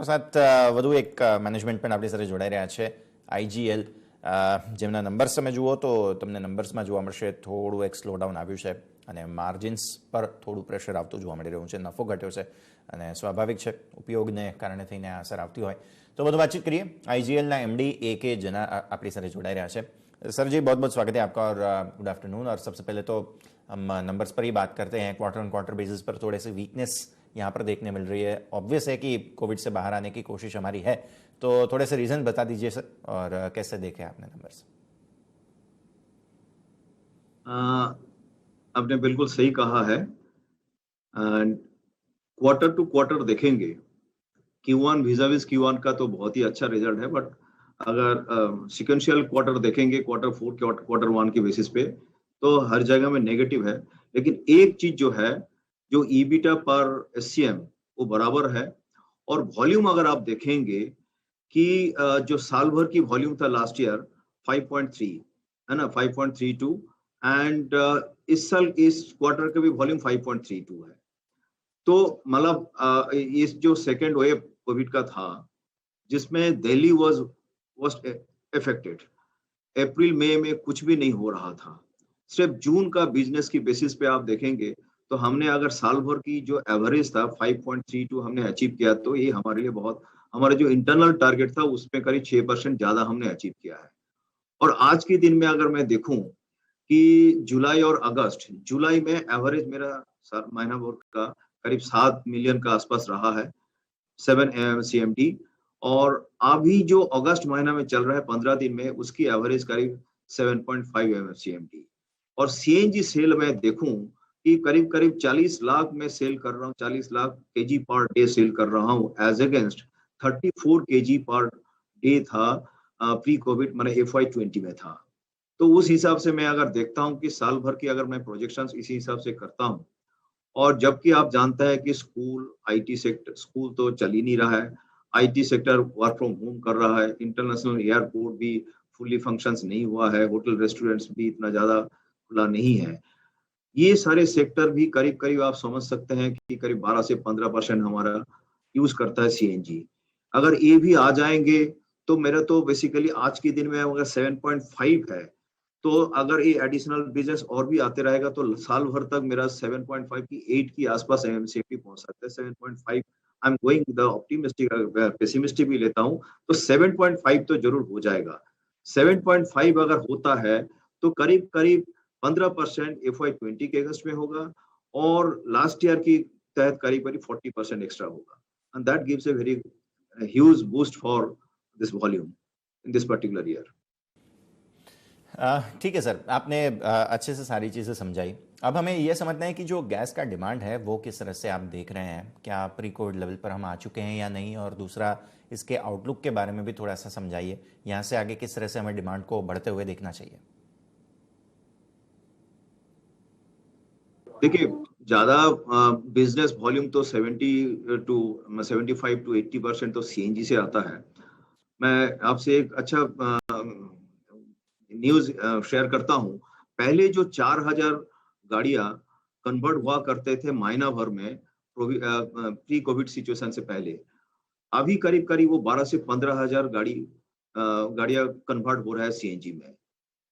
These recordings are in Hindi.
સાથ વધુ એક મેનેજમેન્ટ પણ આપણી સાથે જોડાઈ રહ્યા છે આઈજીએલ, જેમના નંબર્સ તમે જુઓ તો તમને નંબર્સમાં જોવા મળશે થોડું એક સ્લોડાઉન આવ્યું છે અને માર્જિન્સ પર થોડું પ્રેશર આવતું જોવા મળી રહ્યું છે. નફો ઘટ્યો છે અને સ્વાભાવિક છે, ઉપયોગને કારણે થઈને આ અસર આવતી હોય. तो बहुत बातचीत करिए आईजीएल ना एमडी ए.के. जना अपनी साथ जुड़ा रहा है. सर जी बहुत बहुत स्वागत है आपका और गुड आफ्टरनून. और सबसे पहले तो हम नंबर्स पर ही बात करते हैं. क्वार्टर ऑन क्वार्टर बेसिस पर थोड़े से वीकनेस यहाँ पर देखने मिल रही है. ऑब्वियस है कि कोविड से बाहर आने की कोशिश हमारी है, तो थोड़े से रीजन बता दीजिए सर, और कैसे देखे आपने नंबर्स. आपने बिल्कुल सही कहा है. क्वार्टर टू क्वार्टर देखेंगे, Q1 विज़ाविज़ Q1 का तो बहुत ही अच्छा रिजल्ट है, बट अगर सिक्वेंशियल क्वार्टर देखेंगे क्वार्टर 4 क्वार्टर 1 के बेसिस पे, तो हर जगह में नेगेटिव है. लेकिन एक चीज जो है, जो ईबिटा पर एससीएम वो बराबर है. और वॉल्यूम अगर आप देखेंगे कि जो साल भर की वॉल्यूम था लास्ट ईयर 5.3 है ना, 5.32, एंड इस साल इस क्वार्टर का भी वॉल्यूम 5.32 है. तो मतलब इस जो सेकेंड वेव कोविड का था, जिसमें दिल्ली वाज इफेक्टेड, अप्रैल मई में कुछ भी नहीं हो रहा था. सिर्फ जून का बिजनेस की बेसिस पे आप देखेंगे तो हमने अगर साल भर की जो एवरेज था 5.32 हमने अचीव किया, तो ये हमारे लिए बहुत, हमारा जो इंटरनल टारगेट था उसमें करीब 6% ज्यादा हमने अचीव किया है. और आज के दिन में अगर मैं देखूं कि जुलाई और अगस्त, जुलाई में एवरेज मेरा महीना भर का करीब 7 मिलियन का आसपास रहा है, 7 MMCMD. और अभी जो अगस्त महीना में चल रहा है 15 दिन में, उसकी एवरेज करीब 7.5 MMCMD. और सीएनजी सेल में देखूं कि करीब करीब 40 लाख में सेल कर रहा हूँ, 40 lakh kg per day sale कर रहा हूँ, as against 34 kg per day था प्री कोविड मैंने FY20 में था. तो उस हिसाब से मैं अगर देखता हूँ कि साल भर की अगर मैं प्रोजेक्शंस इसी हिसाब से करता हूँ, और जबकि आप जानते हैं कि स्कूल, आईटी सेक्टर, स्कूल तो चल ही नहीं रहा है, IT sector work from home कर रहा है, इंटरनेशनल एयरपोर्ट भी फुल्ली फंक्शंस नहीं हुआ है, होटल रेस्टोरेंट्स भी इतना ज्यादा खुला नहीं है. ये सारे सेक्टर भी करीब करीब आप समझ सकते हैं कि करीब 12 से 15% हमारा यूज करता है सीएनजी. अगर ये भी आ जाएंगे तो मेरा तो बेसिकली आज के दिन में अगर 7.5 है, तो अगर ये एडिशनल बिजनेस और भी आते रहेगा तो साल भर तक मेरा 7.5 की 8 की आसपास एमएमसीएफडी पहुंच सकता है. 7.5 I am going the optimistic, pessimistic भी लेता हूं तो 7.5 तो जरूर हो जाएगा. 7.5 अगर होता है तो करीब करीब 15% FY20 के अगस्त में होगा, और लास्ट ईयर की तहत करीब करीब 40% एक्स्ट्रा होगा. And that gives a very huge boost for this volume in this particular year. ठीक है सर, आपने अच्छे से सारी चीज़ें समझाई. अब हमें यह समझना है कि जो गैस का डिमांड है वो किस तरह से आप देख रहे हैं, क्या प्री कोविड लेवल पर हम आ चुके हैं या नहीं, और दूसरा इसके आउटलुक के बारे में भी थोड़ा सा समझाइए. यहाँ से आगे किस तरह से हमें डिमांड को बढ़ते हुए देखना चाहिए. देखिए, ज्यादा बिजनेस वॉल्यूम तो 75 to 80% तो सीएनजी से आता है. मैं आपसे एक अच्छा न्यूज शेयर करता हूं. पहले जो 4000 गाड़ियां कन्वर्ट हुआ करते थे महीना भर में प्री कोविड सिचुएशन से पहले, अभी करीब करीब वो 12 से 15,000 गाड़ियां कन्वर्ट हो रहा है सीएनजी में,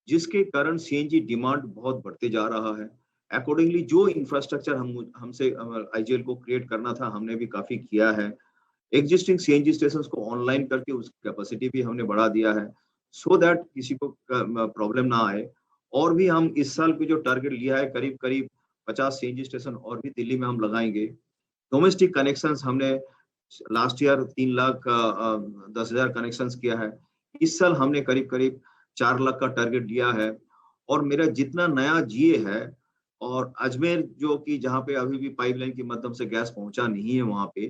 जिसके कारण सीएनजी डिमांड बहुत बढ़ते जा रहा है. अकॉर्डिंगली जो इंफ्रास्ट्रक्चर हमसे आईजीएल को क्रिएट करना था हमने भी काफी किया है. एग्जिस्टिंग सीएनजी स्टेशन को ऑनलाइन करके उसकी कैपेसिटी भी हमने बढ़ा दिया है, सो दैट किसी को प्रॉब्लम ना आए. और भी हम इस साल पे जो टारगेट लिया है करीब करीब 50 सीएनजी स्टेशन और भी दिल्ली में हम लगाएंगे. डोमेस्टिक कनेक्शंस हमने लास्ट ईयर 3,10,000 कनेक्शंस किया है. इस साल हमने करीब करीब 4 लाख का टारगेट लिया है. और मेरा जितना नया जीए है, और अजमेर जो कि जहाँ पे अभी भी पाइपलाइन के माध्यम से गैस पहुंचा नहीं है वहां पे,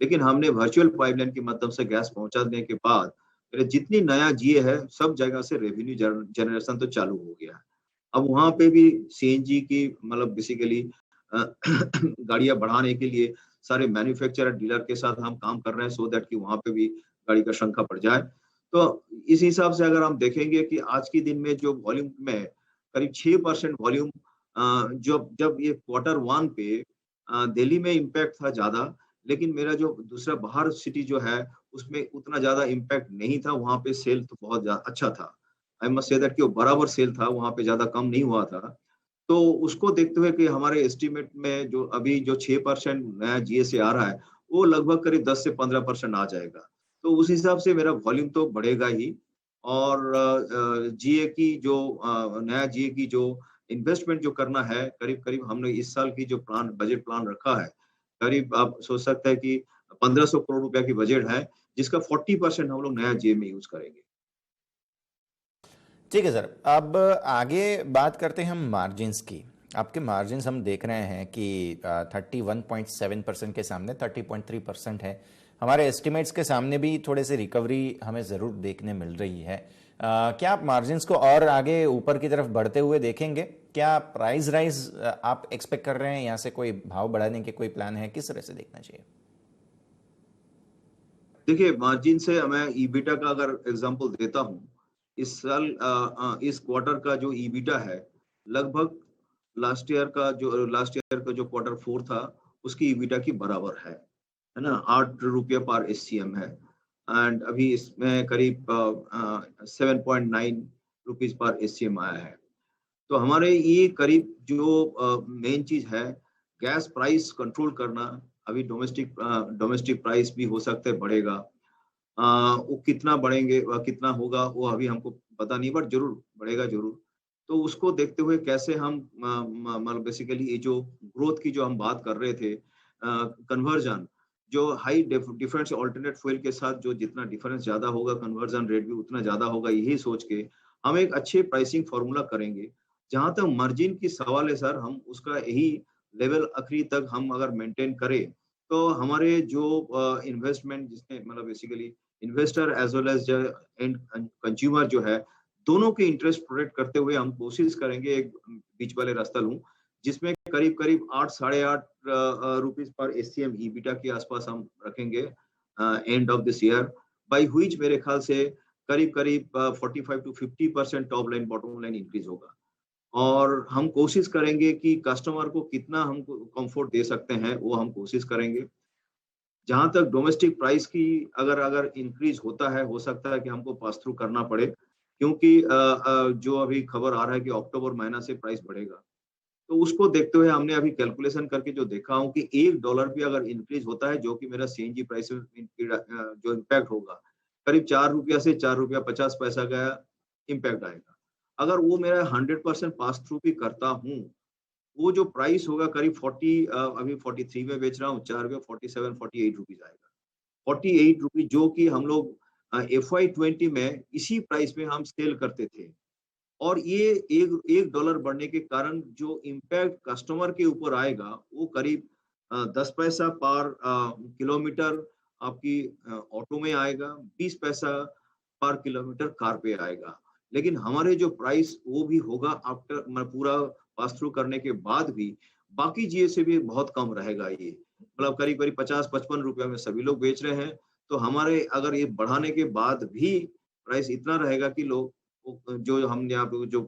लेकिन हमने वर्चुअल पाइपलाइन के माध्यम से गैस पहुंचाने के बाद मेरे जितनी नया जीए है सब जगह से रेवेन्यू जनरेशन तो चालू हो गया है. अब वहां पे भी सीएनजी की मतलब बेसिकली गाड़ियां बढ़ाने के लिए सारे मैन्युफैक्चरर डीलर के साथ हम काम कर रहे हैं, सो दैट कि वहां पे भी गाड़ी का संख्या बढ़ जाए. तो इस हिसाब से अगर हम देखेंगे कि आज के दिन में जो वॉल्यूम में करीब 6% वॉल्यूम, जब ये क्वार्टर 1 पे दिल्ली में इम्पैक्ट था ज्यादा, लेकिन मेरा जो दूसरा बाहर सिटी जो है, उसमें उतना ज़्यादा इम्पैक्ट नहीं था, वहाँ पे सेल तो बहुत अच्छा था। आई मस्ट से दैट कि वो बराबर सेल था, वहाँ पे ज़्यादा कम नहीं हुआ था। तो उसको देखते हुए कि हमारे एस्टीमेट में जो अभी जो 6% नया जीएसए आ रहा है, वो लगभग करीब 10 से 15% आ जाएगा। तो उस हिसाब से मेरा वॉल्यूम तो बढ़ेगा ही और जीए की जो नया जीए की जो इन्वेस्टमेंट जो करना है, करीब-करीब हमने इस साल की जो बजट प्लान रखा है, करीब आप सोच सकते हैं कि 1500 करोड़ रुपया की बजट है, जिसका 40% हम लोग नया जीए में यूज़ करेंगे। ठीक है सर। अब आगे बात करते हैं हम मार्जिन्स की। आपके मार्जिन्स हम देख रहे हैं कि 31.7% के सामने 30.3% है। हमारे एस्टिमेट्स के सामने भी थोड़े से रिकवरी हमें ज़रूर देखने मिल रही है। क्या आप मार्जिन्स को और आगे ऊपर की तरफ बढ़ते हुए देखेंगे? क्या प्राइस राइज आप एक्सपेक्ट कर रहे हैं? यहाँ से कोई भाव बढ़ाने के कोई प्लान है? किस तरह से देखना चाहिए? देखिए, मार्जिन से मैं ईबिटा का अगर एग्जांपल देता हूँ, इस साल इस क्वार्टर का जो ईबिटा है, लगभग लास्ट ईयर का जो क्वार्टर 4 था, उसकी ईबिटा की बराबर है ना? ₹8 पर एससीएम है एंड अभी इसमें करीब 7.9 रुपीज़ पर एससीएम आया है। तो हमारे ये करीब जो मेन चीज़ है, गैस प्राइस कंट्रोल करना, अभी डोमेस्टिक प्राइस भी हो सकता है बढ़ेगा। वो कितना बढ़ेंगे कितना होगा वो अभी हमको पता नहीं बट ज़रूर बढ़ेगा ज़रूर। तो उसको देखते हुए कैसे हम मतलब बेसिकली ये जो ग्रोथ की जो हम बात कर रहे थे कन्वर्जन जो हाई डिफरेंस अल्टरनेट फ्यूल के साथ जो जितना डिफरेंस ज़्यादा होगा कन्वर्जन रेट भी उतना ज़्यादा होगा यही सोच के हम एक अच्छे प्राइसिंग फॉर्मूला करेंगे। जहाँ तक मार्जिन की सवाल है सर हम उसका यही लेवल आखिरी तक हम अगर मेंटेन करें तो हमारे जो इन्वेस्टमेंट जिसने मतलब basically investor as well as and consumer जो है दोनों के इंटरेस्ट प्रोटेक्ट करते हुए हम कोशिश करेंगे एक बीच वाले रास्ता लूं जिसमें करीब करीब 8 साढ़े 8 रुपीस पर एससीएम ईबिटा के आसपास हम रखेंगे end of this year by which मेरे ख्याल से करीब करीब 45 to 50% top line bottom line increase होगा और हम कोशिश करेंगे कि कस्टमर को कितना हम कंफर्ट दे सकते हैं वो हम कोशिश करेंगे जहाँ तक डोमेस्टिक प्राइस की अगर अगर इंक्रीज होता है, हो सकता है कि हमको पास थ्रू करना पड़े क्योंकि जो अभी खबर आ रहा है कि अक्टूबर महीना से प्राइस बढ़ेगा। तो उसको देखते हुए हमने अभी कैलकुलेशन करके जो देखा हूँ कि $1 भी अगर इंक्रीज होता है, जो कि मेरा सीएनजी प्राइस में जो इम्पैक्ट होगा, करीब ₹4 से ₹4.50 का इम्पैक्ट आएगा। अगर वो मेरा 100% पास थ्रू भी करता हूँ, वो जो प्राइस होगा करीब 40 अभी 43 में बेच रहा हूँ, 4 रुपये 47, 48 रुपीज़ आएगा। 48 रुपीज़ जो कि हम लोग एफवाई 20 में इसी प्राइस में हम सेल करते थे। और ये $1 बढ़ने के कारण जो इम्पैक्ट कस्टमर के ऊपर आएगा, वो करीब 10 पैसा पर किलोमीटर आपकी ऑटो में आएगा, 20 पैसा पर किलोमीटर कार पे आएगा। लेकिन हमारे जो प्राइस वो भी होगा आफ्टर मैं पूरा पास थ्रू करने के बाद भी, बाकी चीज़ से भी बहुत कम रहेगा ये। मतलब करीब-करीब 50-55 रुपए में सभी लोग बेच रहे हैं, तो हमारे अगर ये बढ़ाने के बाद भी प्राइस इतना रहेगा कि लोग जो हमने आपको जो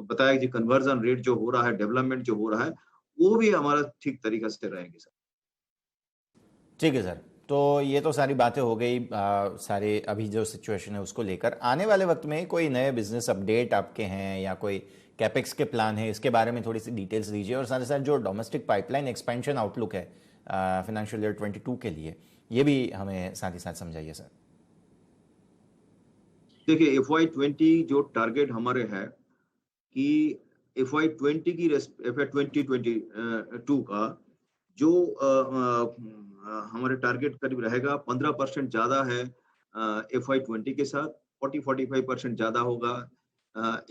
बताया कि कन्वर्जन रेट जो हो रहा है, डेवलपमेंट जो हो रहा है, वो भी हमारा ठीक तरीके से रहेंगे सर। ठीक है सर। तो ये तो सारी बातें हो गई सारे अभी जो सिचुएशन है उसको लेकर। आने वाले वक्त में कोई नए बिजनेस अपडेट आपके हैं या कोई कैपेक्स के प्लान है, इसके बारे में थोड़ी सी डिटेल्स दीजिए और साथ ही साथ जो डोमेस्टिक पाइपलाइन एक्सपेंशन आउटलुक है फाइनेंशियल ईयर 22 के लिए, ये भी हमें साथ ही साथ समझाइए सर। देखिए एफवाई 20 जो टारगेट हमारे है कि एफवाई 20 की एफवाई 2022 का जो हमारे टारगेट करीब रहेगा 15% ज्यादा है एफवाई 20 के साथ 40-45% ज्यादा होगा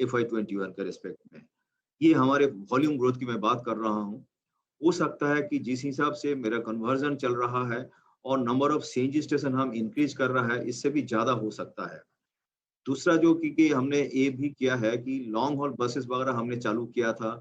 एफवाई 21 के रिस्पेक्ट में। ये हमारे वॉल्यूम ग्रोथ की मैं बात कर रहा हूँ। हो सकता है कि जिस हिसाब से मेरा कन्वर्जन चल रहा है और नंबर ऑफ सीएनजी स्टेशन हम इंक्रीज कर रहा है, इससे भी ज्यादा हो सकता है। दूसरा जो कि हमने ये भी किया है कि लॉन्ग हॉल बसेस वगैरह हमने चालू किया था।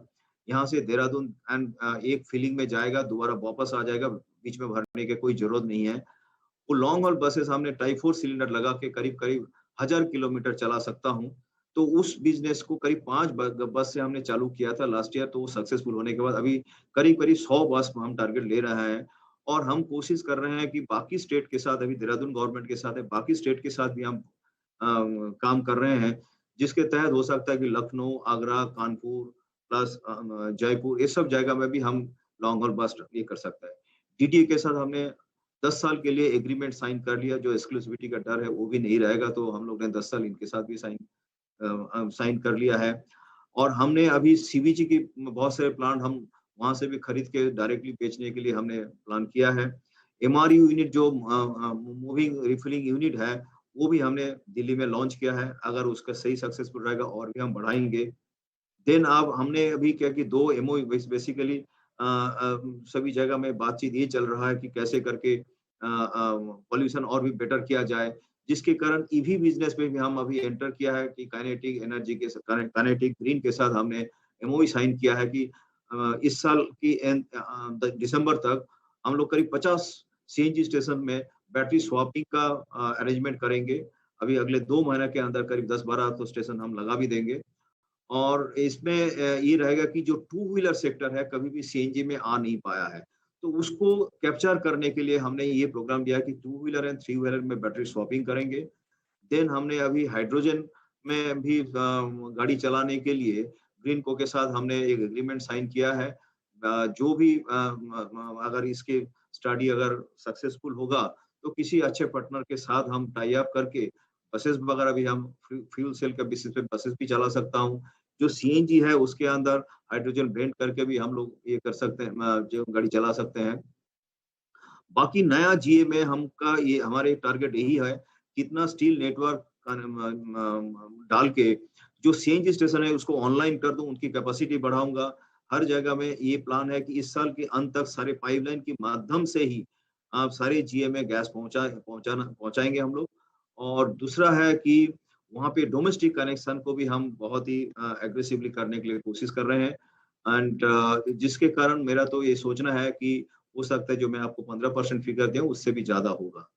यहाँ से देहरादून एंड एक फिलिंग में जाएगा, दोबारा वापस आ जाएगा, बीच में भरने की कोई ज़रूरत नहीं है। वो लॉन्ग हॉल बसेस हमने टाइप 4 सिलेंडर लगा के करीब-करीब 1000 किलोमीटर चला सकता हूँ। तो उस बिज़नेस को करीब 5 बस से हमने चालू किया था लास्ट ईयर, तो वो सक्सेसफुल होने के बाद अभी करीब-करीब 100 बस हम टारगेट ले रहे हैं और हम कोशिश कर रहे हैं कि बाकी स्टेट के साथ, अभी देहरादून गवर्नमेंट के साथ है, बाकी स्टेट के साथ भी हम काम कर रहे हैं, जिसके तहत हो सकता है कि लखनऊ, आगरा, कानपुर प्लस जयपुर, ये सब जगह में भी हम लॉन्ग हॉल बस ये कर सकते हैं। डीटीए के साथ हमने 10 साल के लिए एग्रीमेंट साइन कर लिया, जो एक्सक्लूसिविटी का डर है वो भी नहीं रहेगा, तो हम लोग ने 10 साल इनके साथ भी साइन कर लिया है। और हमने अभी सीबीजी की बहुत सारे प्लांट हम वहां से भी खरीद के डायरेक्टली बेचने के लिए हमने प्लान किया है। एमआरयू यूनिट जो मूविंग रिफिलिंग यूनिट है, वो भी हमने दिल्ली में लॉन्च किया है। अगर उसका सही सक्सेसफुल रहेगा और भी हम बढ़ाएंगे। देन अब हमने अभी क्या कि 2 एमओयू बेसिकली सभी जगह में बातचीत ये चल रहा है कि कैसे करके पॉल्यूशन और भी बेटर किया जाए, जिसके कारण ईवी बिजनेस में भी हम अभी एंटर किया है कि काइनेटिक एनर्जी के काइनेटिक ग्रीन के साथ हमने एमओयू साइन किया है कि इस साल की दिसंबर तक हम लोग करीब 50 सीएनजी स्टेशन में बैटरी स्वैपिंग का अरेंजमेंट करेंगे। अभी अगले 2 महीने के अंदर करीब 10-12 तो स्टेशन हम लगा भी देंगे। और इसमें ये रहेगा कि जो टू व्हीलर सेक्टर है, कभी भी सीएनजी में आ नहीं पाया है, तो उसको कैप्चर करने के लिए हमने ये प्रोग्राम दिया कि two wheeler and three wheeler में बैटरी स्वैपिंग करेंगे। देन हमने अभी हाइड्रोजन में भी गाड़ी चलाने के लिए ग्रीनको के साथ हमने एक एग्रीमेंट साइन किया है। जो भी अगर इसके स्टडी अगर सक्सेसफुल होगा, तो किसी अच्छे पार्टनर के साथ हम टाई अप करके बसेस वगैरह भी हम फ्यूल सेल के बेसिस पे बसेस भी चला सकता हूँ। जो सीएनजी है उसके अंदर हाइड्रोजन ब्लेंड करके भी हम लोग ये कर सकते हैं, जो गाड़ी चला सकते हैं। बाकी नया जीए में हमका ये हमारे टारगेट यही है, कितना स्टील नेटवर्क डाल के जो सीएनजी स्टेशन है उसको ऑनलाइन कर दूं, उनकी कैपेसिटी बढ़ाऊंगा। हर जगह में ये प्लान है कि इस साल के अंत तक सारे पाइपलाइन के माध्यम से ही आप सारे जीए में गैस पहुंचाएंगे हम लोग। और दूसरा है कि वहाँ पे डोमेस्टिक कनेक्शन को भी हम बहुत ही एग्रेसिवली करने के लिए कोशिश कर रहे हैं। एंड जिसके कारण मेरा तो ये सोचना है कि हो सकता है जो मैं आपको 15% फिगर दूं उससे भी ज्यादा होगा।